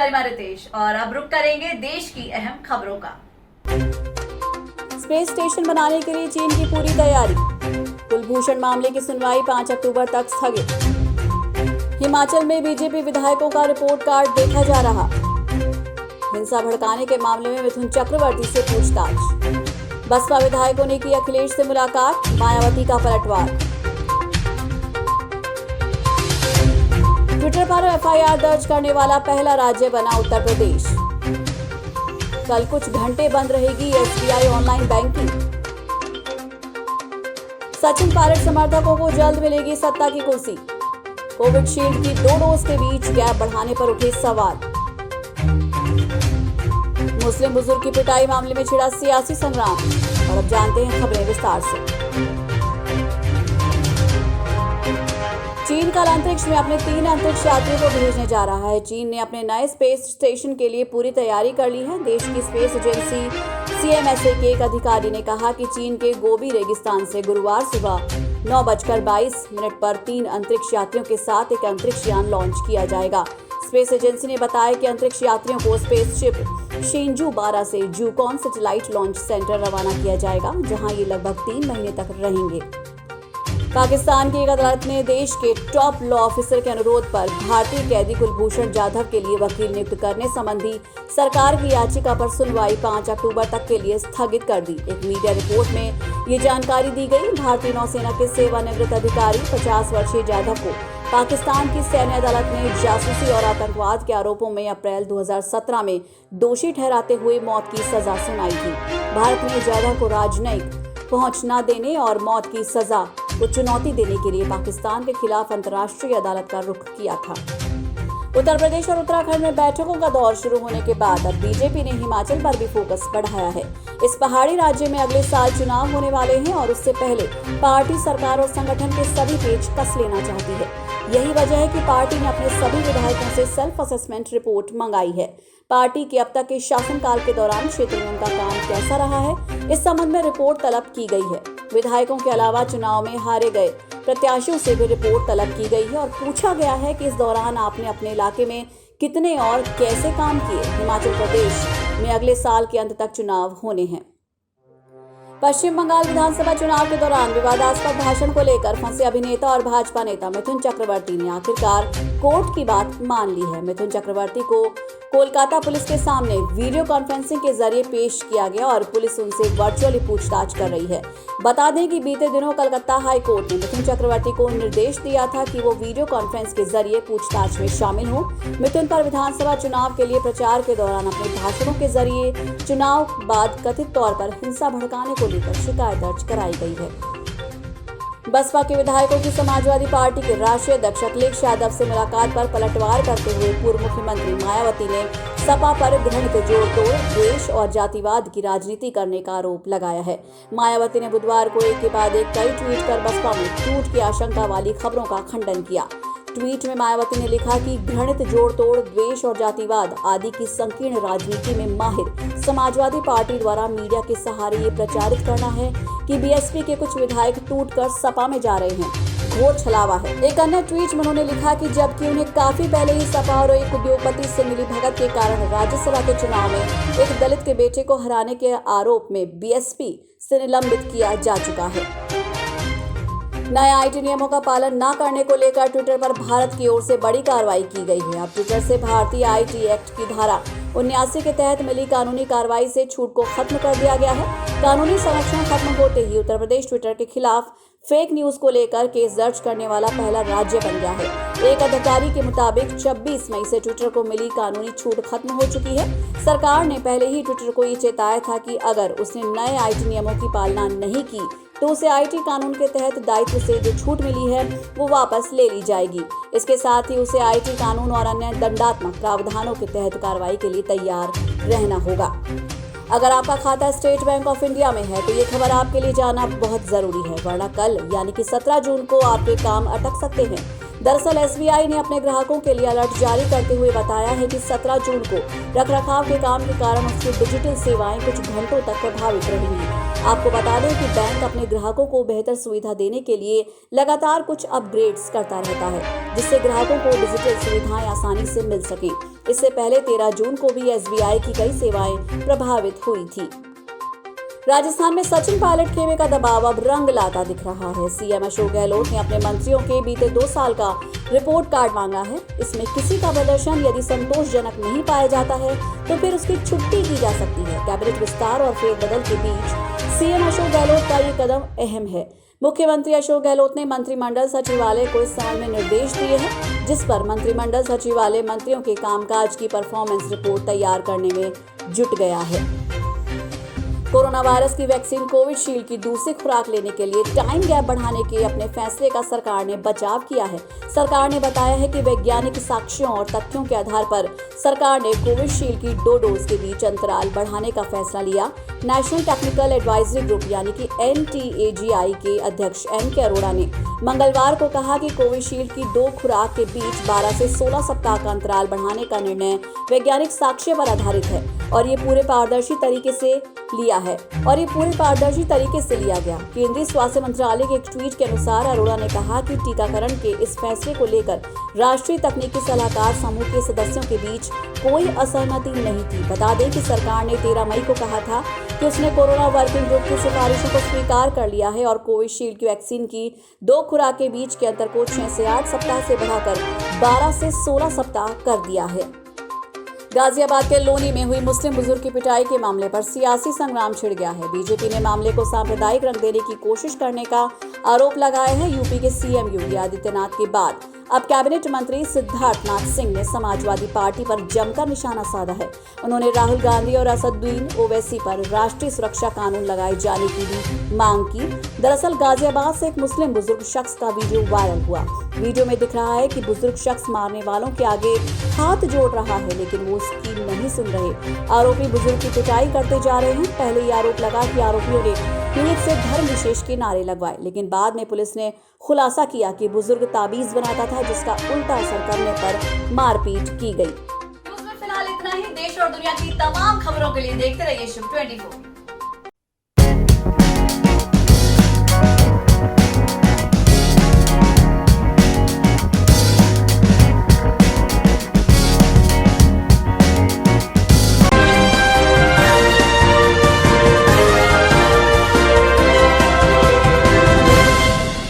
गरिमा रितेश और अब रुक करेंगे देश की अहम खबरों का। स्पेस स्टेशन बनाने के लिए चीन की पूरी तैयारी। कुलभूषण मामले की सुनवाई 5 अक्टूबर तक स्थगित। हिमाचल में बीजेपी विधायकों का रिपोर्ट कार्ड देखा जा रहा। हिंसा भड़काने के मामले में मिथुन चक्रवर्ती से पूछताछ। बसपा विधायकों ने की अखिलेश से मुलाकात, मायावती का पलटवार। ट्विटर पर एफआईआर दर्ज करने वाला पहला राज्य बना उत्तर प्रदेश। कल कुछ घंटे बंद रहेगी SBI online banking. Sachin Pilot समर्थकों को जल्द मिलेगी सत्ता की कुर्सी। कोविशील्ड की 2 डोज के बीच गैप बढ़ाने पर उठे सवाल। मुस्लिम बुजुर्ग की पिटाई मामले में छिड़ा सियासी संग्राम। और अब जानते हैं खबरें विस्तार से। चीन कल अंतरिक्ष में अपने 3 अंतरिक्ष यात्रियों को भेजने जा रहा है। चीन ने अपने नए स्पेस स्टेशन के लिए पूरी तैयारी कर ली है। देश की स्पेस एजेंसी सीएमएसए के एक अधिकारी ने कहा कि चीन के गोबी रेगिस्तान से गुरुवार सुबह 9:22 पर 3 अंतरिक्ष यात्रियों के साथ एक अंतरिक्ष यान लॉन्च किया जाएगा। स्पेस एजेंसी ने बताया कि अंतरिक्ष यात्रियों को स्पेसशिप शिंजू 12 से जूकॉन सैटेलाइट लॉन्च सेंटर रवाना किया जाएगा, जहां ये लगभग 3 महीने तक रहेंगे। पाकिस्तान की एक अदालत ने देश के टॉप लॉ ऑफिसर के अनुरोध पर भारतीय कैदी कुलभूषण जाधव के लिए वकील नियुक्त करने संबंधी सरकार की याचिका पर सुनवाई 5 अक्टूबर तक के लिए स्थगित कर दी। एक मीडिया रिपोर्ट में ये जानकारी दी गई। भारतीय नौसेना के सेवानिवृत्त अधिकारी 50 वर्षीय जाधव को पाकिस्तान की सैन्य अदालत ने जासूसी और आतंकवाद के आरोपों में अप्रैल 2017 में दोषी ठहराते हुए मौत की सजा सुनाई थी। भारत ने जाधव को राजनयिक पहुंच न देने और मौत की सजा को चुनौती देने के लिए पाकिस्तान के खिलाफ अंतर्राष्ट्रीय अदालत का रुख किया था। उत्तर प्रदेश और उत्तराखंड में बैठकों का दौर शुरू होने के बाद अब बीजेपी ने हिमाचल पर भी फोकस बढ़ाया है। इस पहाड़ी राज्य में अगले साल चुनाव होने वाले हैं और उससे पहले पार्टी सरकार और संगठन के सभी पेच कस लेना चाहती है। यही वजह है कि पार्टी ने अपने सभी विधायकों से सेल्फ असेसमेंट रिपोर्ट मंगाई है। पार्टी के अब तक के शासनकाल के दौरान क्षेत्र में उनका काम कैसा रहा है, इस संबंध में रिपोर्ट तलब की गई है। विधायकों के अलावा चुनाव में हारे गए प्रत्याशियों से भी रिपोर्ट तलब की गई है और पूछा गया है कि इस दौरान आपने अपने इलाके में कितने और कैसे काम किए। हिमाचल प्रदेश में अगले साल के अंत तक चुनाव होने हैं। पश्चिम बंगाल विधानसभा चुनाव के दौरान विवादास्पद भाषण को लेकर फंसे अभिनेता और भाजपा नेता मिथुन चक्रवर्ती ने आखिरकार कोर्ट की बात मान ली है। मिथुन चक्रवर्ती को कोलकाता पुलिस के सामने वीडियो कॉन्फ्रेंसिंग के जरिए पेश किया गया और पुलिस उनसे वर्चुअली पूछताछ कर रही है। बता दें कि बीते दिनों कलकत्ता हाई कोर्ट ने मिथुन चक्रवर्ती को निर्देश दिया था कि वो वीडियो कॉन्फ्रेंस के जरिए पूछताछ में शामिल हो। मिथुन पर विधानसभा चुनाव के लिए प्रचार के दौरान अपने भाषणों के जरिए चुनाव बाद कथित तौर पर हिंसा भड़काने को लेकर शिकायत दर्ज कराई गई है। बसपा के विधायकों की समाजवादी पार्टी के राष्ट्रीय अध्यक्ष अखिलेश यादव से मुलाकात पर पलटवार करते हुए पूर्व मुख्यमंत्री मायावती ने सपा पर घृणित जोड़-तोड़, द्वेष और जातिवाद की राजनीति करने का आरोप लगाया है। मायावती ने बुधवार को एक के बाद एक कई ट्वीट कर बसपा में टूट की आशंका वाली खबरों का खंडन किया। ट्वीट में मायावती ने लिखा कि घृणित जोड़-तोड़, द्वेष और जातिवाद आदि की संकीर्ण राजनीति में माहिर समाजवादी पार्टी द्वारा मीडिया के सहारे ये प्रचारित करना है कि बीएसपी के कुछ विधायक टूटकर सपा में जा रहे हैं, घोर छलावा है। एक अन्य ट्वीट में उन्होंने लिखा कि जबकि उन्हें काफी पहले ही सपा और एक उद्योगपति से मिली भगत के कारण राज्यसभा के चुनाव में एक दलित के बेटे को हराने के आरोप में बीएसपी से निलंबित किया जा चुका है। नए आईटी नियमों का पालन न करने को लेकर ट्विटर पर भारत की ओर से बड़ी कार्रवाई की गई है। अब ट्विटर से भारतीय आईटी एक्ट की धारा 79 के तहत मिली कानूनी कार्रवाई से छूट को खत्म कर दिया गया है। कानूनी संरक्षण खत्म होते ही उत्तर प्रदेश ट्विटर के खिलाफ फेक न्यूज को लेकर केस दर्ज करने वाला पहला राज्य बन गया है। एक अधिकारी के मुताबिक 26 मई से ट्विटर को मिली कानूनी छूट खत्म हो चुकी है। सरकार ने पहले ही ट्विटर को ये चेताया था कि अगर उसने नए आईटी नियमों की पालना नहीं की तो उसे आईटी कानून के तहत दायित्व से जो छूट मिली है वो वापस ले ली जाएगी। इसके साथ ही उसे आईटी कानून और अन्य दंडात्मक प्रावधानों के तहत कार्रवाई के लिए तैयार रहना होगा। अगर आपका खाता स्टेट बैंक ऑफ इंडिया में है तो ये खबर आपके लिए जानना बहुत जरूरी है, वरना कल यानी कि 17 जून को आपके काम अटक सकते हैं। दरअसल एसबीआई ने अपने ग्राहकों के लिए अलर्ट जारी करते हुए बताया है कि 17 जून को रखरखाव के काम के कारण उसकी डिजिटल सेवाएं कुछ घंटों तक प्रभावित रहेंगी। आपको बता दें कि बैंक अपने ग्राहकों को बेहतर सुविधा देने के लिए लगातार कुछ अपग्रेड्स करता रहता है, जिससे ग्राहकों को डिजिटल सुविधाएं आसानी से मिल सकें। इससे पहले 13 जून को भी एसबीआई की कई सेवाएं प्रभावित हुई थी। राजस्थान में सचिन पायलट खेमे का दबाव अब रंग लाता दिख रहा है। सीएम अशोक गहलोत ने अपने मंत्रियों के बीते 2 साल का रिपोर्ट कार्ड मांगा है। इसमें किसी का प्रदर्शन यदि संतोषजनक नहीं पाया जाता है तो फिर उसकी छुट्टी की जा सकती है। कैबिनेट विस्तार और फेरबदल के बीच सीएम अशोक गहलोत का ये कदम अहम है। मुख्यमंत्री अशोक गहलोत ने मंत्रिमंडल सचिवालय को इस संबंध में निर्देश दिए हैं, जिस पर मंत्रिमंडल सचिवालय मंत्रियों के कामकाज की परफॉर्मेंस रिपोर्ट तैयार करने में जुट गया है। कोरोना वायरस की वैक्सीन कोविशील्ड की दूसरी खुराक लेने के लिए टाइम गैप बढ़ाने के अपने फैसले का सरकार ने बचाव किया है। सरकार ने बताया है कि वैज्ञानिक साक्ष्यों और तथ्यों के आधार पर सरकार ने कोविशील्ड की 2 डोज के बीच अंतराल बढ़ाने का फैसला लिया। नेशनल टेक्निकल एडवाइजरी ग्रुप यानी कि NTAGI के अध्यक्ष NK अरोड़ा ने मंगलवार को कहा कि कोविशील्ड की 2 खुराक के बीच 12 से 16 सप्ताह का अंतराल बढ़ाने का निर्णय वैज्ञानिक साक्ष्य पर आधारित है और ये पूरे पारदर्शी तरीके से लिया गया। केंद्रीय स्वास्थ्य मंत्रालय के एक ट्वीट के अनुसार अरोड़ा ने कहा कि टीकाकरण के इस फैसले को लेकर राष्ट्रीय तकनीकी सलाहकार समूह के सदस्यों के बीच कोई असहमति नहीं थी। बता दें कि सरकार ने 13 मई को कहा था कि उसने कोरोना वर्किंग ग्रुप की सिफारिशों को स्वीकार कर लिया है और कोविशील्ड की वैक्सीन की 2 खुराक के बीच के अंतर को 6 से 8 सप्ताह से बढ़ाकर 12 से 16 सप्ताह कर दिया है। गाजियाबाद के लोनी में हुई मुस्लिम बुजुर्ग की पिटाई के मामले पर सियासी संग्राम छिड़ गया है। बीजेपी ने मामले को सांप्रदायिक रंग देने की कोशिश करने का आरोप लगाया है। यूपी के सीएम योगी आदित्यनाथ के बाद अब कैबिनेट मंत्री सिद्धार्थनाथ सिंह ने समाजवादी पार्टी पर जमकर निशाना साधा है। उन्होंने राहुल गांधी और असदुद्दीन ओवैसी पर राष्ट्रीय सुरक्षा कानून लगाए जाने की भी मांग की। दरअसल गाजियाबाद से एक मुस्लिम बुजुर्ग शख्स का वीडियो वायरल हुआ। वीडियो में दिख रहा है कि बुजुर्ग शख्स मारने वालों के आगे हाथ जोड़ रहा है, लेकिन वो उसकी नहीं सुन रहे। आरोपी बुजुर्ग की पिटाई करते जा रहे हैं। पहले ये आरोप लगा कि आरोपियों ने पीड़ित से धर्म विशेष के नारे लगवाए, लेकिन बाद में पुलिस ने खुलासा किया कि बुजुर्ग ताबीज बनाता था, जिसका उल्टा असर करने पर मारपीट की गई। न्यूज़ में फिलहाल इतना ही। देश और दुनिया की तमाम खबरों के लिए देखते रहिए शिव 24।